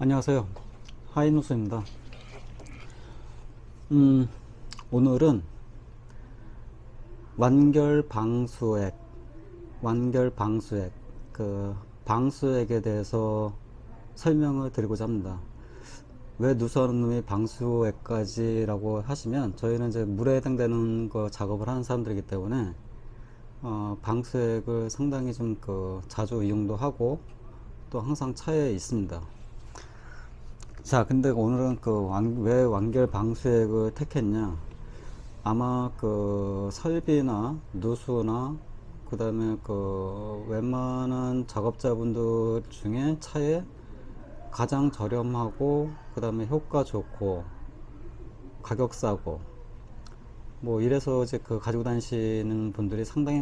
안녕하세요. 하이누스입니다. 오늘은 완결방수액, 그 방수액에 대해서 설명을 드리고자 합니다. 왜 누수하는 놈이 방수액까지 라고 하시면, 저희는 이제 물에 해당되는 거 작업을 하는 사람들이기 때문에 방수액을 상당히 좀 자주 이용도 하고 또 항상 차에 있습니다. 자, 근데 오늘은 왜 완결 방수액을 택했냐? 아마 설비나 누수나 그 다음에 웬만한 작업자분들 중에 차에 가장 저렴하고 그 다음에 효과 좋고 가격 싸고 뭐 이래서 이제 가지고 다니시는 분들이 상당히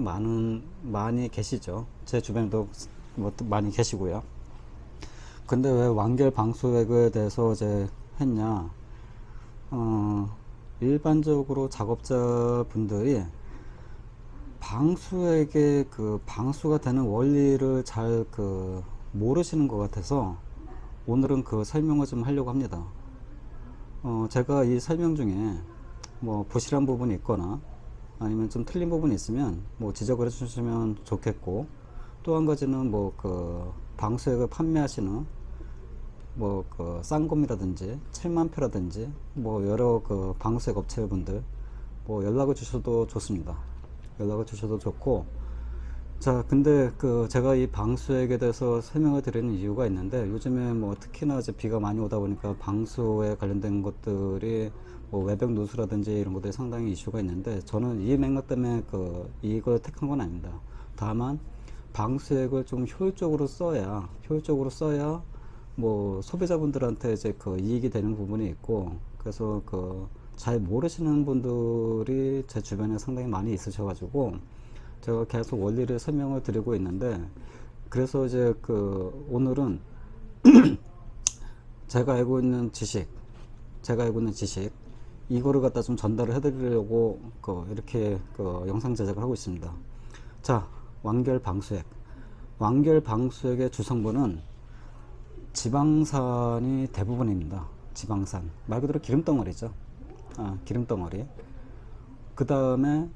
많이 계시죠. 제 주변에도 뭐 많이 계시고요. 근데 왜 완결 방수액에 대해서 이제 했냐? 일반적으로 작업자분들이 방수액의 방수가 되는 원리를 잘 모르시는 것 같아서 오늘은 설명을 좀 하려고 합니다. 제가 이 설명 중에 뭐 부실한 부분이 있거나 아니면 좀 틀린 부분이 있으면 뭐 지적을 해주시면 좋겠고, 또 한 가지는 방수액을 판매하시는 쌍검이라든지 칠만표라든지 뭐 여러 방수액 업체분들 뭐 연락을 주셔도 좋습니다. 연락을 주셔도 좋고. 자, 근데 제가 이 방수액에 대해서 설명을 드리는 이유가 있는데, 요즘에 뭐 특히나 이제 비가 많이 오다 보니까 방수에 관련된 것들이 뭐 외벽 누수라든지 이런 것들이 상당히 이슈가 있는데, 저는 이 맥락 때문에 이걸 택한 건 아닙니다. 다만 방수액을 좀 효율적으로 써야 뭐 소비자분들한테 이제 이익이 되는 부분이 있고, 그래서 잘 모르시는 분들이 제 주변에 상당히 많이 있으셔가지고 제가 계속 원리를 설명을 드리고 있는데, 그래서 이제 오늘은 제가 알고 있는 지식 이거를 갖다 좀 전달을 해드리려고 이렇게 영상 제작을 하고 있습니다. 자, 완결 방수액의 주성분은 지방산이 대부분입니다. 지방산 말 그대로 기름덩어리죠. 기름덩어리. 그 다음에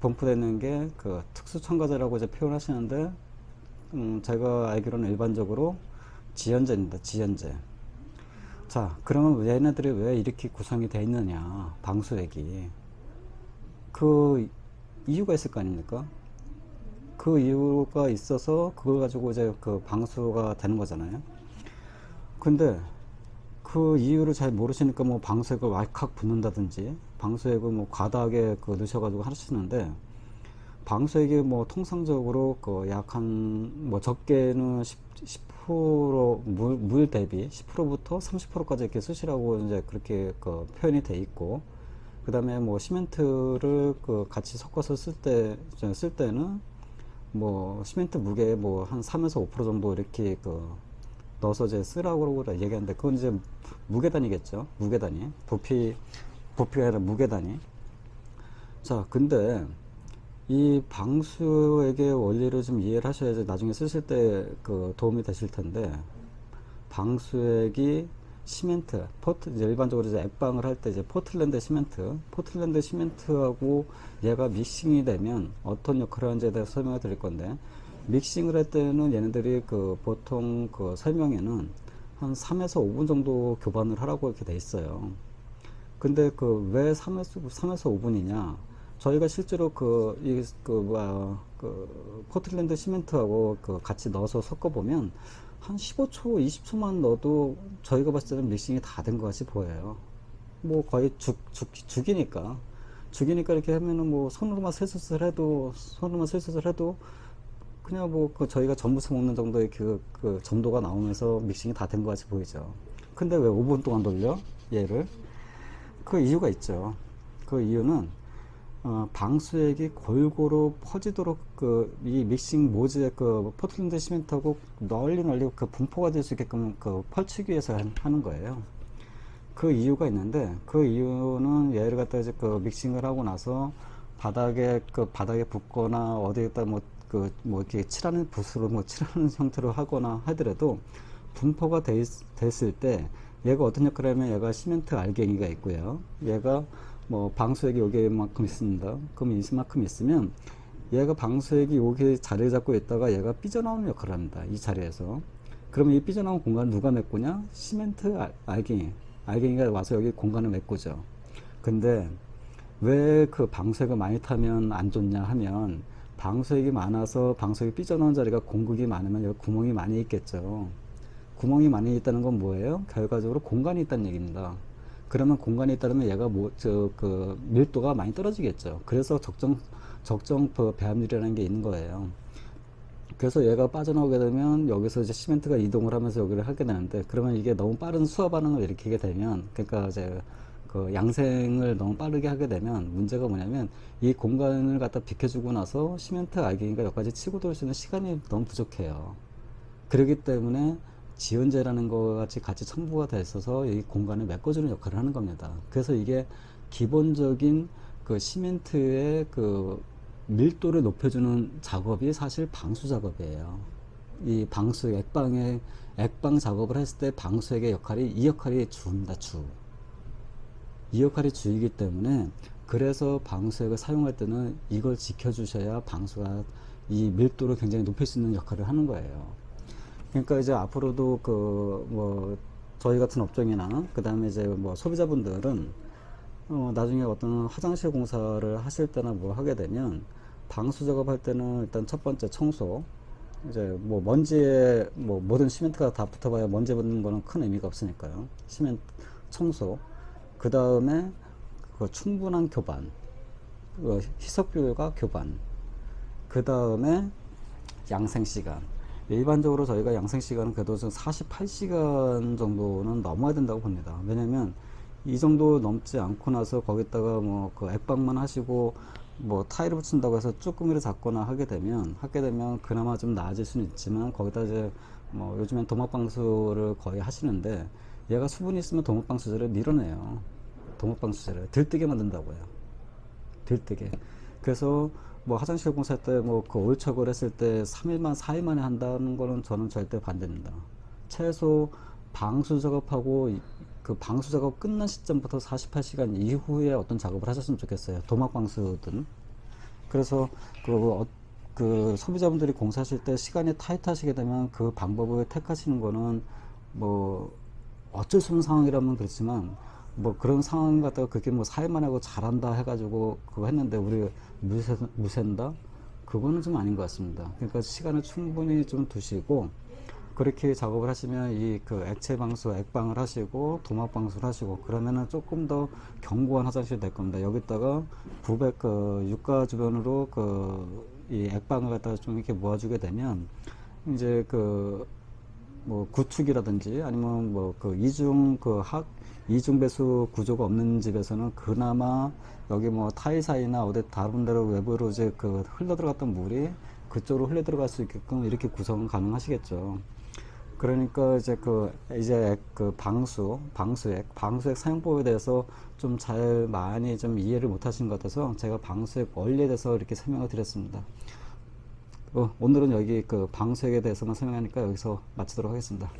분포되는 게 특수첨가제라고 이제 표현하시는데, 제가 알기로는 일반적으로 지연제입니다. 지연제. 자, 그러면 얘네들이 왜 이렇게 구성이 되어 있느냐? 방수액이 이유가 있을 거 아닙니까? 그 이유가 있어서 그걸 가지고 이제 방수가 되는 거잖아요. 근데 그 이유를 잘 모르시니까 뭐 방수액을 왈칵 붓는다든지 방수액을 뭐 과다하게 넣으셔가지고 하시는데, 방수액이 뭐 통상적으로 약 한 뭐 적게는 10% 물 대비 10%부터 30%까지 이렇게 쓰시라고 이제 그렇게 표현이 돼 있고, 그 다음에 뭐 시멘트를 같이 섞어서 쓸 때는 뭐 시멘트 무게 뭐 한 3에서 5% 정도 이렇게 넣어서 이제 쓰라고 얘기하는데, 그건 이제 무게단위겠죠. 무게단위. 부피가 아니라 무게단위. 자, 근데 이 방수액의 원리를 좀 이해를 하셔야지 나중에 쓰실 때 도움이 되실 텐데, 방수액이 시멘트, 이제 일반적으로 이제 액방을 할 때 이제 포틀랜드 시멘트하고 얘가 믹싱이 되면 어떤 역할을 하는지에 대해서 설명을 드릴 건데, 믹싱을 할 때는 얘네들이 보통 설명에는 한 3에서 5분 정도 교반을 하라고 이렇게 돼 있어요. 근데 왜 3에서 5분이냐? 저희가 실제로 포틀랜드 시멘트하고 같이 넣어서 섞어보면 한 15초, 20초만 넣어도 저희가 봤을 때는 믹싱이 다 된 것 같이 보여요. 뭐 거의 죽이니까 이렇게 하면은 뭐 손으로만 슬슬 해도 그냥 뭐 저희가 전부쳐 먹는 정도의 점도가 나오면서 믹싱이 다 된 것 같이 보이죠. 근데 왜 5분 동안 돌려? 얘를? 그 이유가 있죠. 그 이유는 방수액이 골고루 퍼지도록 이 믹싱 모즈의 포틀랜드 시멘트하고 널리 분포가 될 수 있게끔 펼치기 위해서 하는 거예요. 그 이유가 있는데, 그 이유는 얘를 갖다 이제 믹싱을 하고 나서 바닥에 붓거나 어디에다 뭐 이렇게 칠하는 붓으로 뭐 칠하는 형태로 하거나 하더라도 분포가 됐을 때 얘가 어떤 역할을 하면 얘가 시멘트 알갱이가 있고요. 얘가 뭐 방수액이 여기만큼 있습니다. 그럼 이만큼 있으면 얘가 방수액이 여기 자리를 잡고 있다가 얘가 삐져나오는 역할을 합니다. 이 자리에서. 그러면 이 삐져나온 공간을 누가 메꾸냐? 시멘트 알갱이가 와서 여기 공간을 메꾸죠. 근데 왜 그 방수액을 많이 타면 안 좋냐 하면 방수액이 많아서 방수액이 삐져나온 자리가 공극이 많으면 여기 구멍이 많이 있겠죠. 구멍이 많이 있다는 건 뭐예요? 결과적으로 공간이 있다는 얘기입니다. 그러면 공간이 있다면 얘가 밀도가 많이 떨어지겠죠. 그래서 적정 배합률이라는 게 있는 거예요. 그래서 얘가 빠져나오게 되면 여기서 이제 시멘트가 이동을 하면서 여기를 하게 되는데, 그러면 이게 너무 빠른 수화 반응을 일으키게 되면, 그러니까 이제 그 양생을 너무 빠르게 하게 되면 문제가 뭐냐면 이 공간을 갖다 비켜주고 나서 시멘트 알갱이가 여기까지 치고 돌 수 있는 시간이 너무 부족해요. 그렇기 때문에 지연제라는 거 같이 첨부가 돼 있어서 이 공간을 메꿔주는 역할을 하는 겁니다. 그래서 이게 기본적인 그 시멘트의 그 밀도를 높여주는 작업이 사실 방수 작업이에요. 이 액방 작업을 했을 때 방수액의 역할이, 이 역할이 주입니다. 이 역할이 주이기 때문에, 그래서 방수액을 사용할 때는 이걸 지켜주셔야 방수가 이 밀도를 굉장히 높일 수 있는 역할을 하는 거예요. 그러니까 이제 앞으로도 저희 같은 업종이나 그 다음에 이제 소비자분들은 나중에 어떤 화장실 공사를 하실 때나 하게 되면 방수 작업할 때는 일단 첫 번째 청소, 이제 먼지에 모든 시멘트가 다 붙어봐야 먼지 붙는 거는 큰 의미가 없으니까요. 시멘트 청소, 그 다음에 충분한 교반, 희석비율과 교반, 그 다음에 양생시간. 일반적으로 저희가 양생시간은 그래도 좀 48시간 정도는 넘어야 된다고 봅니다. 왜냐면 이 정도 넘지 않고 나서 거기다가 그 액방만 하시고 타일을 붙인다고 해서 쭈꾸미를 잡거나 하게 되면 그나마 좀 나아질 수는 있지만, 거기다 이제 요즘엔 도마방수를 거의 하시는데, 얘가 수분이 있으면 도마방수제를 밀어내요. 도마방수제를 들뜨게 만든다고요. 들뜨게. 그래서 화장실 공사할 때 그 올척을 했을 때 3일만 4일 만에 한다는 거는 저는 절대 반대입니다. 최소 방수 작업하고 그 방수 작업 끝난 시점부터 48시간 이후에 어떤 작업을 하셨으면 좋겠어요. 도막 방수든. 그래서 그 소비자분들이 공사하실 때 시간이 타이트하시게 되면 그 방법을 택하시는 거는 어쩔 수 없는 상황이라면 그렇지만, 그런 상황 갖다가 그렇게 4일만 하고 잘한다 해가지고 그거 했는데 우리 무샌다? 그거는 좀 아닌 것 같습니다. 그러니까 시간을 충분히 좀 두시고, 그렇게 작업을 하시면 액체 방수, 액방을 하시고 도막 방수를 하시고, 그러면은 조금 더 견고한 화장실이 될 겁니다. 여기다가 유가 주변으로 이 액방을 갖다가 좀 이렇게 모아주게 되면, 이제 구축이라든지 아니면 이중 배수 구조가 없는 집에서는 그나마 여기 타일 사이나 어디 다른 데로 외부로 이제 흘러 들어갔던 물이 그쪽으로 흘러 들어갈 수 있게끔 이렇게 구성은 가능하시겠죠. 그러니까 이제 방수액 사용법에 대해서 좀 많이 좀 이해를 못 하신 것 같아서 제가 방수액 원리에 대해서 이렇게 설명을 드렸습니다. 오늘은 여기 방수액에 대해서만 설명하니까 여기서 마치도록 하겠습니다.